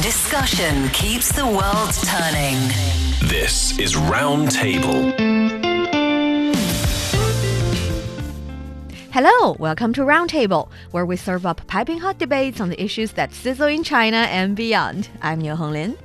Discussion keeps the world turning. This is Roundtable. Hello, welcome to Roundtable, where we serve up piping hot debates on the issues that sizzle in China and beyond. I'm Niu Honglin.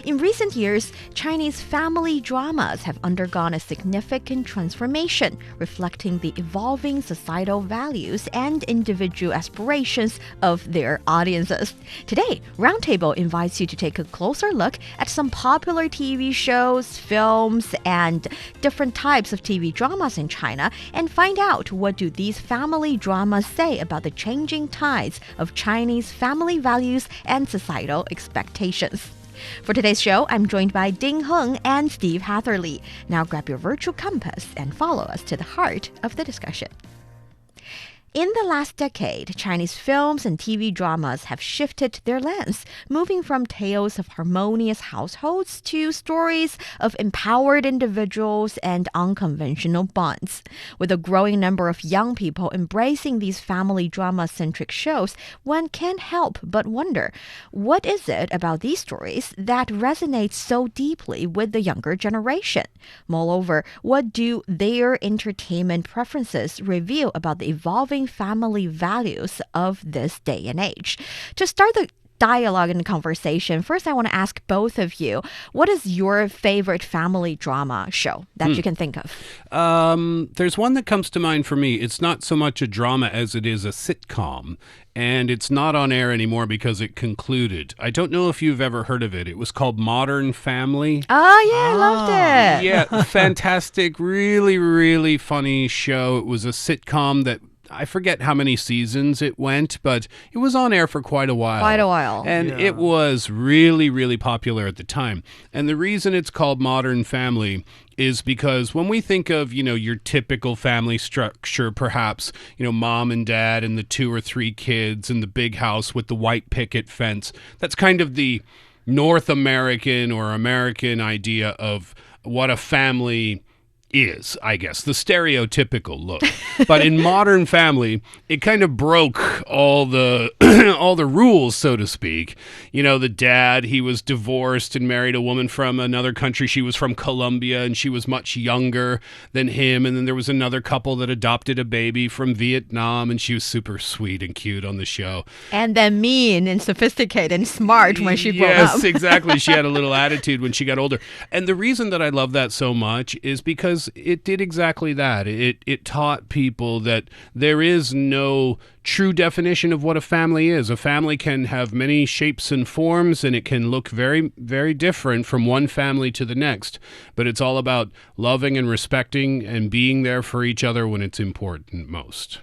In recent years, Chinese family dramas have undergone a significant transformation, reflecting the evolving societal values and individual aspirations of their audiences. Today, Roundtable invites you to take a closer look at some popular TV shows, films, and different types of TV dramas in China and find out what do these family dramas say about the changing tides of Chinese family values and societal expectations. For today's show, I'm joined by Ding Heng and Steve Hatherly. Now grab your virtual compass and follow us to the heart of the discussion. In the last decade, Chinese films and TV dramas have shifted their lens, moving from tales of harmonious households to stories of empowered individuals and unconventional bonds. With a growing number of young people embracing these family drama-centric shows, one can't help but wonder, what is it about these stories that resonates so deeply with the younger generation? Moreover, what do their entertainment preferences reveal about the evolving family values of this day and age? To start the dialogue and conversation, first I want to ask both of you, what is your favorite family drama show that you can think of? There's one that comes to mind for me. It's not so much a drama as it is a sitcom, and it's not on air anymore because it concluded. I don't know if you've ever heard of it. It was called Modern Family. Oh, yeah, I loved it. Yeah, fantastic, really, really funny show. It was a sitcom that I forget how many seasons it went, but it was on air for quite a while. And it was really, really popular at the time. And the reason it's called Modern Family is because when we think of, your typical family structure, perhaps, mom and dad and the 2 or 3 kids and the big house with the white picket fence, that's kind of the North American or American idea of what a family is, I guess, the stereotypical look. But in Modern Family, it kind of broke all the all the rules, so to speak. The dad, he was divorced and married a woman from another country. She was from Colombia and she was much younger than him. And then there was another couple that adopted a baby from Vietnam and she was super sweet and cute on the show. And then mean and sophisticated and smart when she grew up. Yes, exactly. She had a little attitude when she got older. And the reason that I love that so much is because it did exactly that. It taught people that there is no true definition of what a family is. A family can have many shapes and forms, and it can look very, very different from one family to the next. But it's all about loving and respecting and being there for each other when it's important most.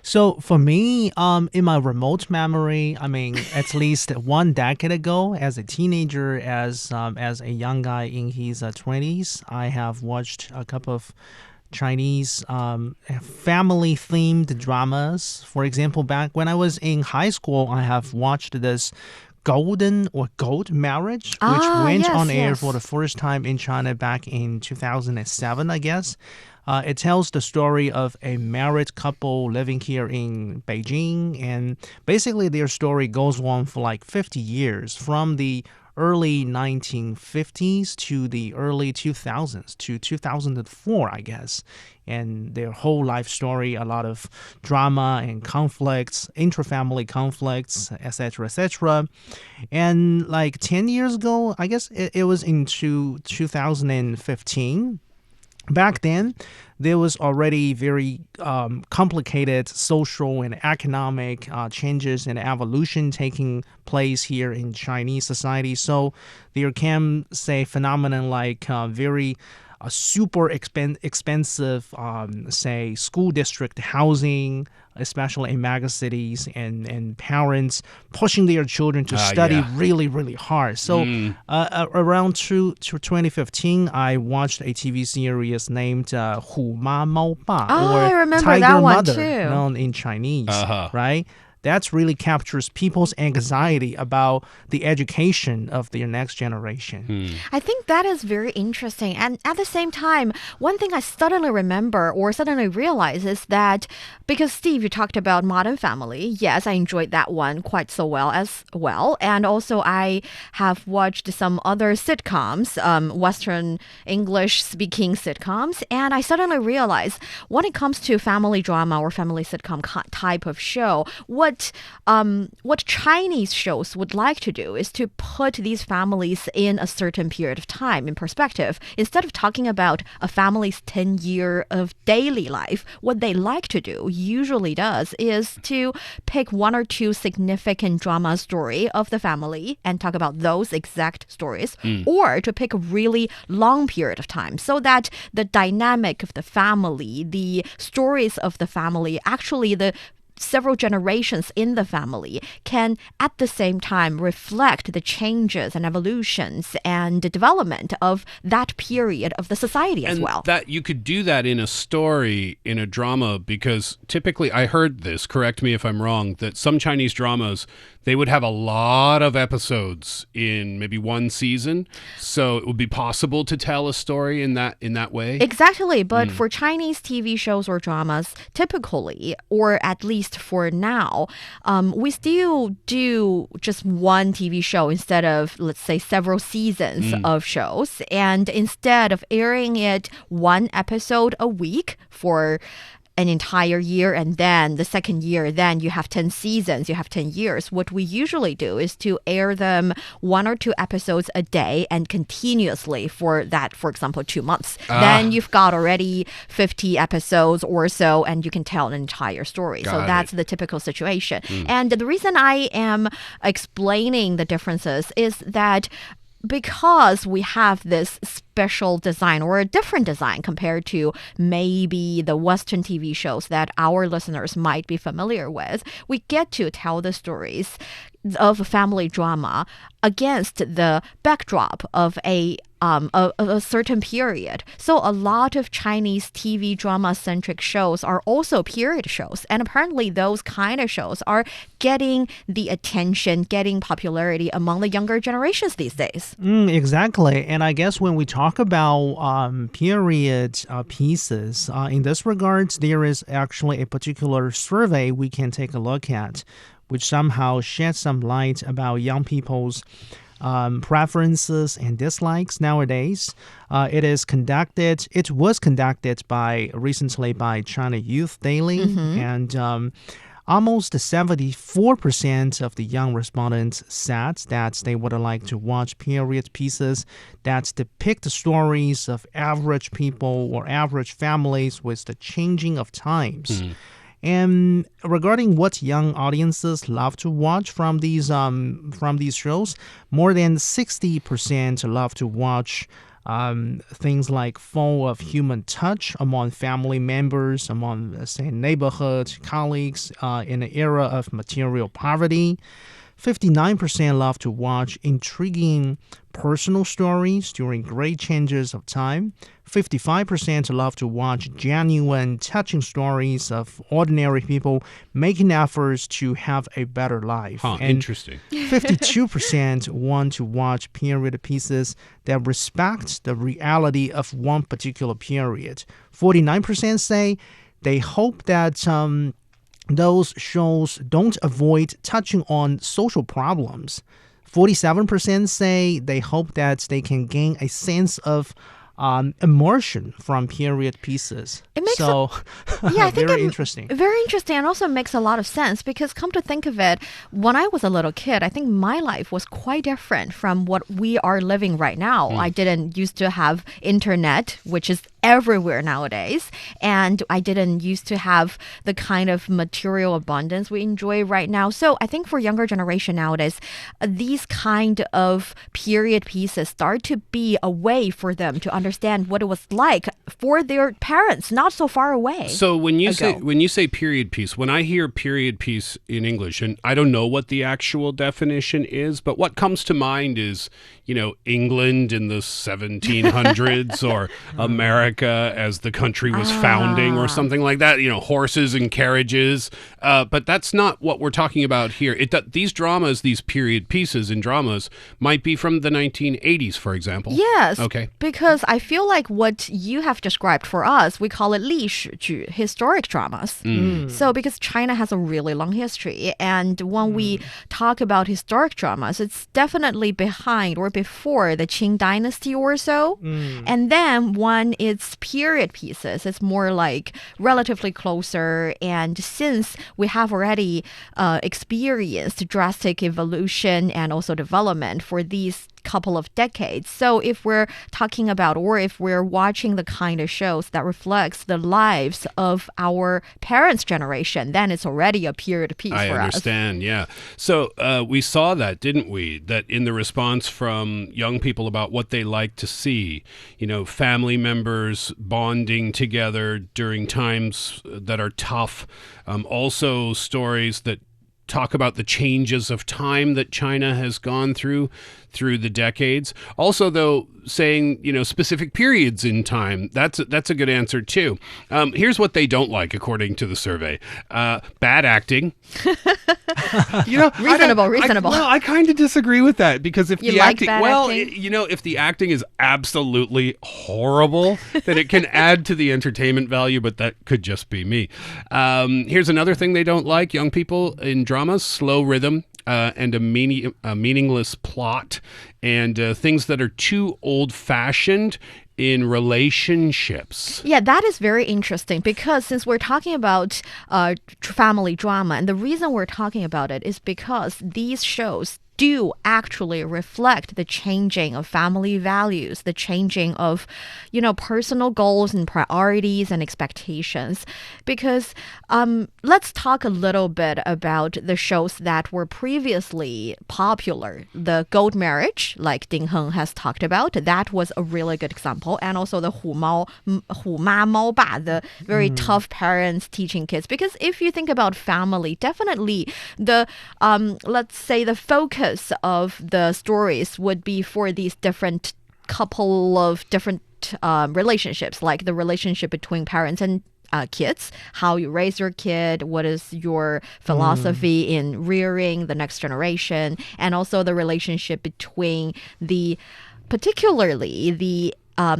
So for me, in my remote memory, at least 1 decade ago, as a teenager, as a young guy in his 20s, I have watched a couple of Chinese family-themed dramas. For example, back when I was in high school, I have watched this Golden or Gold Marriage, which went on air for the first time in China back in 2007, I guess. It tells the story of a married couple living here in Beijing, and basically their story goes on for like 50 years, from the early 1950s to the early 2000s, to 2004, I guess. And their whole life story, a lot of drama and conflicts, intra-family conflicts, etc., etc. And like 10 years ago, I guess it was into 2015, back then, there was already very complicated social and economic changes and evolution taking place here in Chinese society. So there can, say, phenomenon like very super expensive, say, school district housing, especially in mega cities, and parents pushing their children to study really, really hard. So around 2015, I watched a TV series named Hu Ma Mao Ba, or I remember Tiger that one Mother, too. known in Chinese, right? that really captures people's anxiety about the education of their next generation. I think that is very interesting. And at the same time, one thing I suddenly remember or suddenly realize is that because Steve, you talked about Modern Family. Yes, I enjoyed that one quite so well as well. And also I have watched some other sitcoms, Western English speaking sitcoms. And I suddenly realized when it comes to family drama or family sitcom type of show, what Chinese shows would like to do is to put these families in a certain period of time in perspective. Instead of talking about a family's 10-year of daily life, what they like to do usually does is to pick one or two significant drama story of the family and talk about those exact stories, or to pick a really long period of time so that the dynamic of the family, the stories of the family, actually the several generations in the family can at the same time reflect the changes and evolutions and the development of that period of the society as well. That you could do that in a story, in a drama, because typically, I heard this, correct me if I'm wrong, that some Chinese dramas, they would have a lot of episodes in maybe one season, so it would be possible to tell a story in that way. Exactly, but for Chinese TV shows or dramas, typically, or at least for now, we still do just one TV show instead of, let's say, several seasons of shows. And instead of airing it one episode a week for an entire year, and then the second year, then you have 10 seasons, you have 10 years. What we usually do is to air them one or two episodes a day and continuously for that, for example, 2 months. Then you've got already 50 episodes or so, and you can tell an entire story. So that's the typical situation. And the reason I am explaining the differences is that because we have this special design or a different design compared to maybe the Western TV shows that our listeners might be familiar with, we get to tell the stories of a family drama against the backdrop of a certain period. So a lot of Chinese TV drama-centric shows are also period shows. And apparently those kind of shows are getting the attention, getting popularity among the younger generations these days. Exactly. And I guess when we talk about period pieces, in this regard, there is actually a particular survey we can take a look at, which somehow sheds some light about young people's preferences and dislikes nowadays. It was conducted recently by China Youth Daily, and almost 74% of the young respondents said that they would like to watch period pieces that depict the stories of average people or average families with the changing of times. And regarding what young audiences love to watch from these shows, more than 60% love to watch things like full of human touch among family members, among, say, neighborhood colleagues in an era of material poverty. 59% love to watch intriguing personal stories during great changes of time. 55% love to watch genuine, touching stories of ordinary people making efforts to have a better life. And interesting. 52% want to watch period pieces that respect the reality of one particular period. 49% say they hope that those shows don't avoid touching on social problems. 47% say they hope that they can gain a sense of immersion from period pieces. It makes I think very interesting. Very interesting, and also makes a lot of sense because come to think of it, when I was a little kid, I think my life was quite different from what we are living right now. I didn't used to have internet, which is everywhere nowadays, and I didn't used to have the kind of material abundance we enjoy right now. So I think for younger generation nowadays, these kind of period pieces start to be a way for them to understand what it was like for their parents not so far away. So when you say period piece, when I hear period piece in English, and I don't know what the actual definition is, but what comes to mind is, England in the 1700s or America America as the country was founding or something like that, horses and carriages. But that's not what we're talking about here. These dramas, these period pieces in dramas, might be from the 1980s, for example. Yes. Okay. Because I feel like what you have described for us, we call it 历史剧, historic dramas. So because China has a really long history, and when we talk about historic dramas, it's definitely behind or before the Qing dynasty or so. And then when it's period pieces, it's more like relatively closer. And since we have already experienced drastic evolution and also development for these couple of decades. So if we're talking about, or if we're watching the kind of shows that reflects the lives of our parents' generation, then it's already a period piece for us. I understand, yeah. So we saw that, didn't we? That in the response from young people about what they like to see, family members bonding together during times that are tough. Also stories that talk about the changes of time that China has gone through the decades. Also, though, saying, specific periods in time, that's a good answer, too. Here's what they don't like, according to the survey. Bad acting. Reasonable. I kind of disagree with that, because if the acting, acting? If the acting is absolutely horrible, then it can add to the entertainment value, but that could just be me. Here's another thing they don't like, young people in dramas: slow rhythm. And a meaningless plot, and things that are too old-fashioned in relationships. Yeah, that is very interesting, because since we're talking about family drama, and the reason we're talking about it is because these shows do actually reflect the changing of family values, the changing of, personal goals and priorities and expectations. Because let's talk a little bit about the shows that were previously popular. The Gold Marriage, like Ding Heng has talked about, that was a really good example. And also the Hu Ma Mao Ba, the very tough parents teaching kids. Because if you think about family, definitely the, let's say the focus of the stories would be for these different couple of different relationships, like the relationship between parents and kids, how you raise your kid, what is your philosophy in rearing the next generation, and also the relationship between particularly the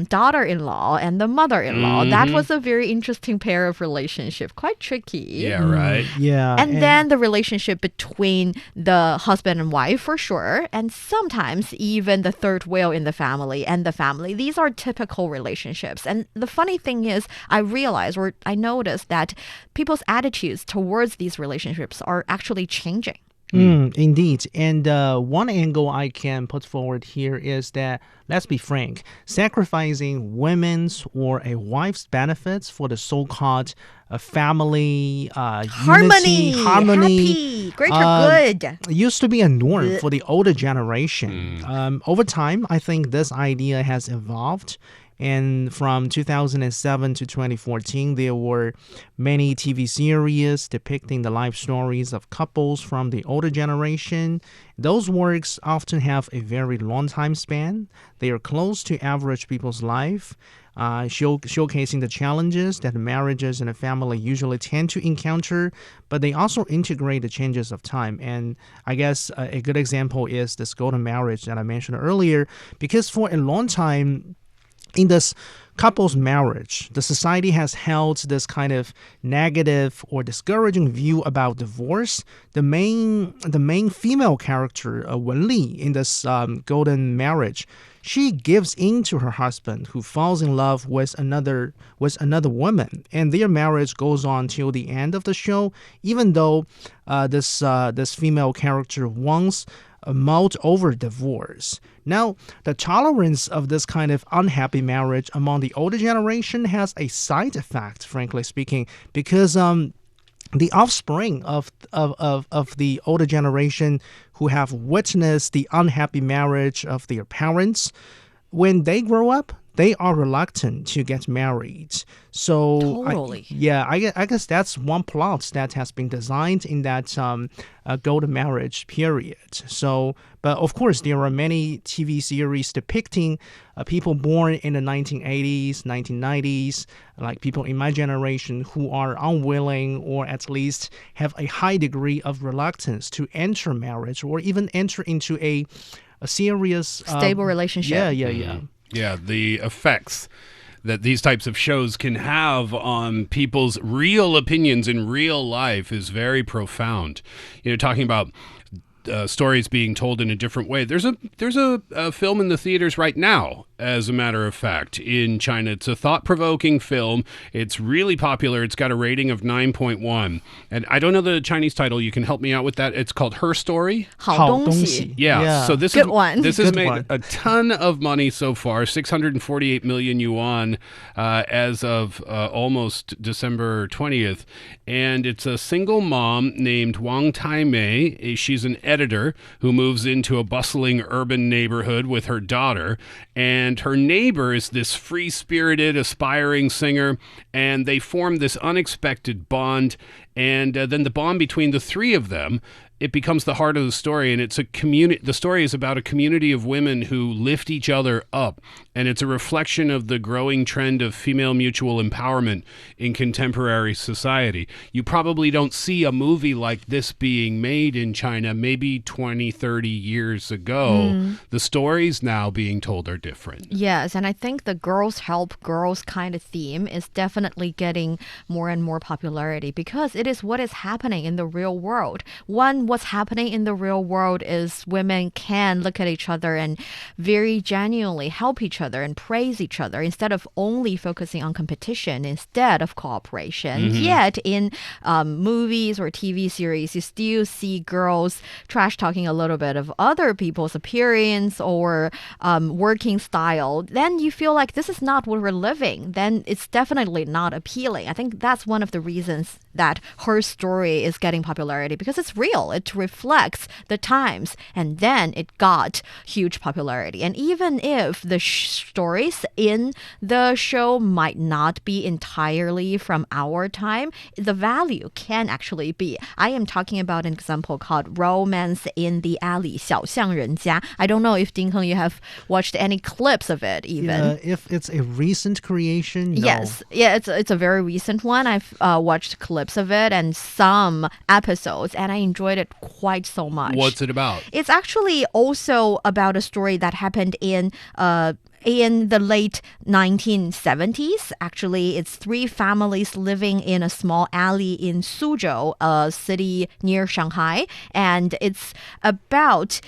daughter-in-law and the mother-in-law. That was a very interesting pair of relationship. Quite tricky. Yeah, right. Yeah. And then the relationship between the husband and wife, for sure. And sometimes even the third wheel in the family and the family. These are typical relationships. And the funny thing is, I noticed that people's attitudes towards these relationships are actually changing. Indeed. And one angle I can put forward here is that, let's be frank, sacrificing women's or a wife's benefits for the so-called family harmony, happy, greater good, used to be a norm for the older generation. Over time, I think this idea has evolved. And from 2007 to 2014, there were many TV series depicting the life stories of couples from the older generation. Those works often have a very long time span. They are close to average people's life, showcasing the challenges that marriages and a family usually tend to encounter, but they also integrate the changes of time. And I guess a good example is this Golden Marriage that I mentioned earlier, because for a long time, in this couple's marriage, the society has held this kind of negative or discouraging view about divorce. The main female character, Wen Li, in this Golden Marriage, she gives in to her husband, who falls in love with another woman, and their marriage goes on till the end of the show. Even though this female character wants mulled over divorce. Now, the tolerance of this kind of unhappy marriage among the older generation has a side effect, frankly speaking, because the offspring of the older generation who have witnessed the unhappy marriage of their parents, when they grow up, they are reluctant to get married. So totally. I guess that's one plot that has been designed in that golden marriage period. So, but of course, there are many TV series depicting people born in the 1980s, 1990s, like people in my generation who are unwilling or at least have a high degree of reluctance to enter marriage or even enter into a serious stable relationship. Yeah, the effects that these types of shows can have on people's real opinions in real life is very profound. Talking about stories being told in a different way. There's a film in the theaters right now, as a matter of fact, in China. It's a thought-provoking film. It's really popular. It's got a rating of 9.1. And I don't know the Chinese title. You can help me out with that. It's called Her Story. 好东西. Yeah. So this has made a ton of money so far, 648 million yuan as of almost December 20th. And it's a single mom named Wang Taimei. She's an editor who moves into a bustling urban neighborhood with her daughter, and her neighbor is this free-spirited, aspiring singer, and they form this unexpected bond, and then the bond between the three of them, it becomes the heart of the story, and it's a community. The story is about a community of women who lift each other up, and it's a reflection of the growing trend of female mutual empowerment in contemporary society. You probably don't see a movie like this being made in China maybe 20, 30 years ago. The stories now being told are different. Yes, and I think the girls help girls kind of theme is definitely getting more and more popularity because it is what is happening in the real world. What's happening in the real world is women can look at each other and very genuinely help each other and praise each other instead of only focusing on competition instead of cooperation. Yet in movies or TV series, you still see girls trash talking a little bit of other people's appearance or working style. Then you feel like this is not what we're living. Then it's definitely not appealing. I think that's one of the reasons that Her Story is getting popularity because it's real. It reflects the times, and then it got huge popularity. And even if the stories in the show might not be entirely from our time, the value can actually be. I am talking about an example called Romance in the Alley, 小巷人家. I don't know if Ding Heng, you have watched any clips of it even. Yeah, if it's a recent creation, no. Yes. Yeah, it's a very recent one. I've watched clips of it and some episodes, and I enjoyed it quite so much. What's it about? It's actually also about a story that happened in the late 1970s. Actually, it's three families living in a small alley in Suzhou, a city near Shanghai. And it's about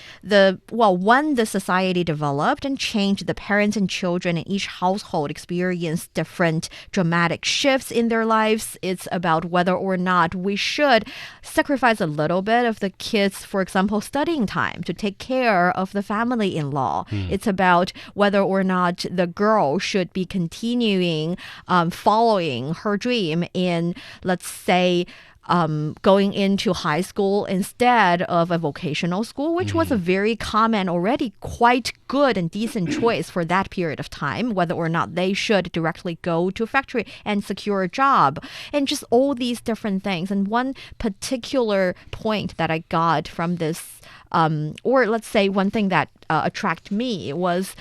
when the society developed and changed, the parents and children in each household experienced different dramatic shifts in their lives. It's about whether or not we should sacrifice a little bit of the kids, for example, studying time to take care of the family-in-law. It's about whether or not the girl should be continuing following her dream in, let's say, going into high school instead of a vocational school, which was a very common, already quite good and decent choice for that period of time, whether or not they should directly go to a factory and secure a job, and just all these different things. And one particular point that I got from this, or let's say one thing that attracted me was,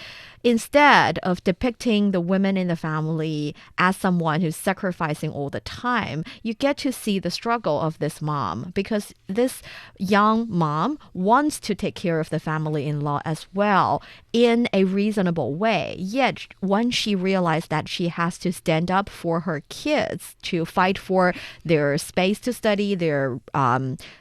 instead of depicting the women in the family as someone who's sacrificing all the time, you get to see the struggle of this mom, because this young mom wants to take care of the family-in-law as well in a reasonable way. Yet, when she realized that she has to stand up for her kids, to fight for their space to study, their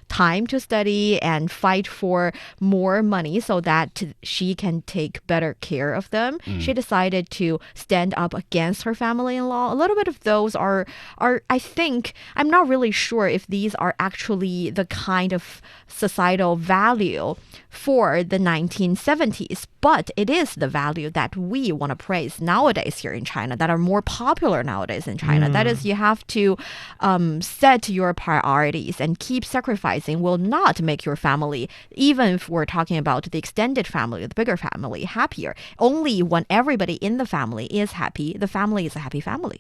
time to study, and fight for more money so that she can take better care of them, she decided to stand up against her family-in-law. A little bit of those are I think, I'm not really sure if these are actually the kind of societal value for the 1970s, but it is the value that we want to praise nowadays here in China, that are more popular nowadays in China. That is, you have to set your priorities and keep sacrificing will not make your family, even if we're talking about the extended family, the bigger family, happier. Only only when everybody in the family is happy, the family is a happy family.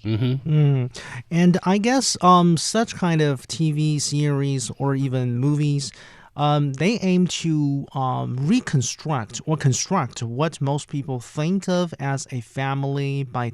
And I guess such kind of TV series or even movies, they aim to reconstruct or construct what most people think of as a family by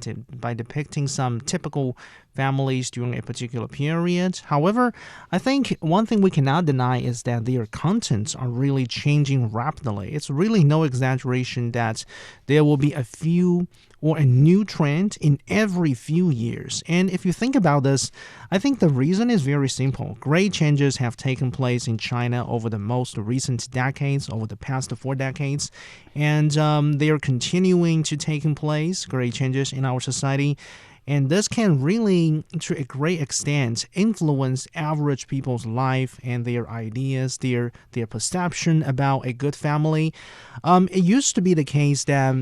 depicting some typical families during a particular period. However, I think one thing we cannot deny is that their contents are really changing rapidly. It's really no exaggeration that there will be a few or a new trend in every few years. And if you think about this, I think the reason is very simple. Great changes have taken place in China over the most recent decades, over the past 4 decades, and they are continuing to take place, great changes in our society. And this can really, to a great extent, influence average people's life and their ideas, their perception about a good family. It used to be the case that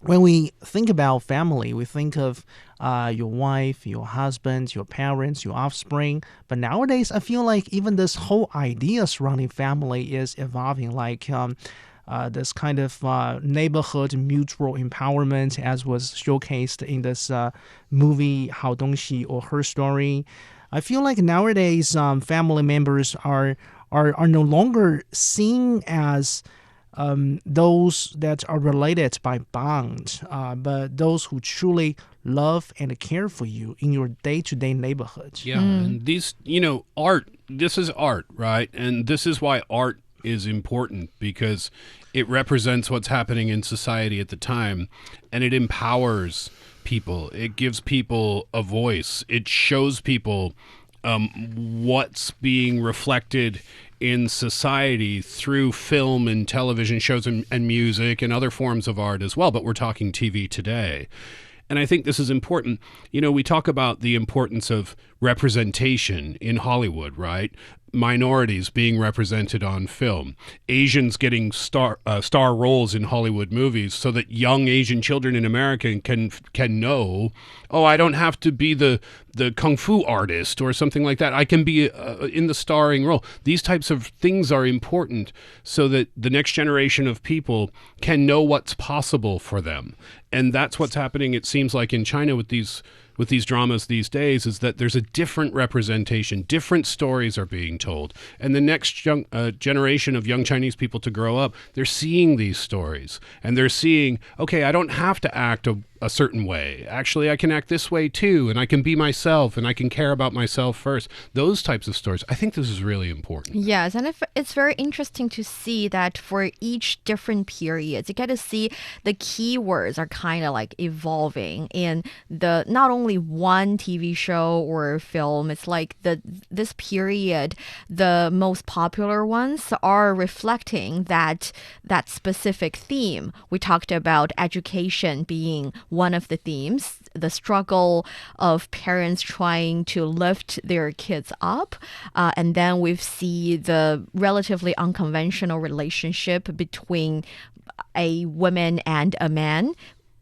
when we think about family, we think of your wife, your husband, your parents, your offspring. But nowadays, I feel like even this whole idea surrounding family is evolving, like this kind of neighborhood mutual empowerment, as was showcased in this movie 好东西 or Her Story. I feel like nowadays family members are no longer seen as those that are related by bond, but those who truly love and care for you in your day-to-day neighborhood. Yeah, and these, art, this is art, right? And this is why art is important, because it represents what's happening in society at the time, and it empowers people. It gives people a voice. It shows people what's being reflected in society through film and television shows and music and other forms of art as well. But we're talking TV today. And I think this is important. We talk about the importance of representation in Hollywood, right? Minorities being represented on film, Asians getting star roles in Hollywood movies, so that young Asian children in America can know, oh, I don't have to be the kung fu artist or something like that. I can be in the starring role. These types of things are important so that the next generation of people can know what's possible for them. And that's what's happening, it seems like, in China with these dramas these days, is that there's a different representation. Different stories are being told. And the next generation of young Chinese people to grow up, they're seeing these stories. And they're seeing, okay, I don't have to act a certain way. Actually, I can act this way too, and I can be myself, and I can care about myself first. Those types of stories. I think this is really important. Yes, and it's very interesting to see that for each different periods, you get to see the keywords are kind of like evolving in the not only one TV show or film. It's like this period, the most popular ones are reflecting that specific theme. We talked about education being one of the themes, the struggle of parents trying to lift their kids up. And then we see the relatively unconventional relationship between a woman and a man.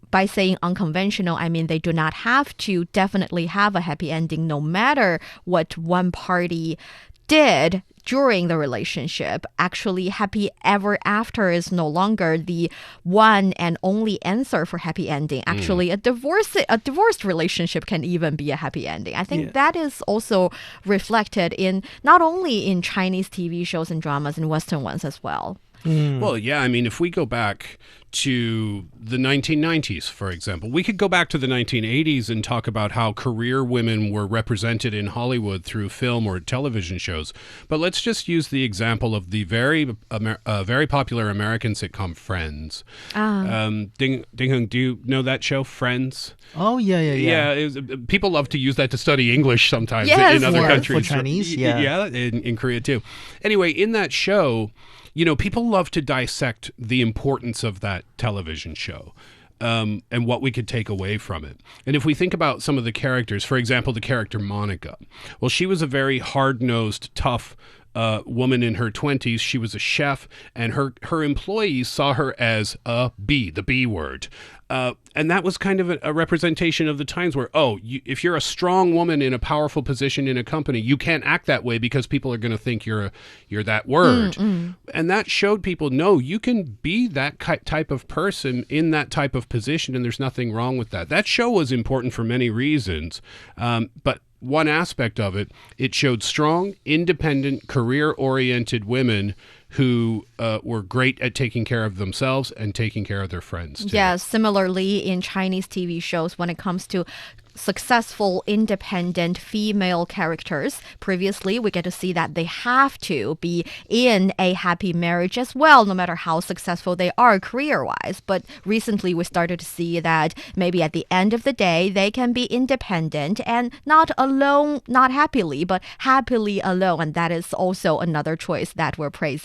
By saying unconventional, I mean they do not have to definitely have a happy ending no matter what one party did during the relationship. Actually, happy ever after is no longer the one and only answer for happy ending. Actually, a divorced relationship can even be a happy ending. I think that is also reflected in not only in Chinese TV shows and dramas and Western ones as well. Well, yeah, I mean, if we go back to the 1990s, for example, we could go back to the 1980s and talk about how career women were represented in Hollywood through film or television shows. But let's just use the example of the very popular American sitcom Friends. Ding Heng, do you know that show, Friends? Oh, yeah. Yeah, people love to use that to study English sometimes in other countries. For Chinese, Yeah, in Korea too. Anyway, in that show, people love to dissect the importance of that television show and what we could take away from it. And if we think about some of the characters, for example, the character Monica, well, she was a very hard-nosed, tough woman in her 20s. She was a chef, and her employees saw her as a B, the B word. And that was kind of a representation of the times where, if you're a strong woman in a powerful position in a company, you can't act that way because people are going to think you're that word. And that showed people, no, you can be that type of person in that type of position, and there's nothing wrong with that. That show was important for many reasons, but one aspect of it, it showed strong, independent, career-oriented women who were great at taking care of themselves and taking care of their friends, too. Yeah, similarly in Chinese TV shows, when it comes to successful, independent female characters, previously we get to see that they have to be in a happy marriage as well, no matter how successful they are career-wise. But recently we started to see that maybe at the end of the day, they can be independent and not alone, not happily, but happily alone. And that is also another choice that we're praising.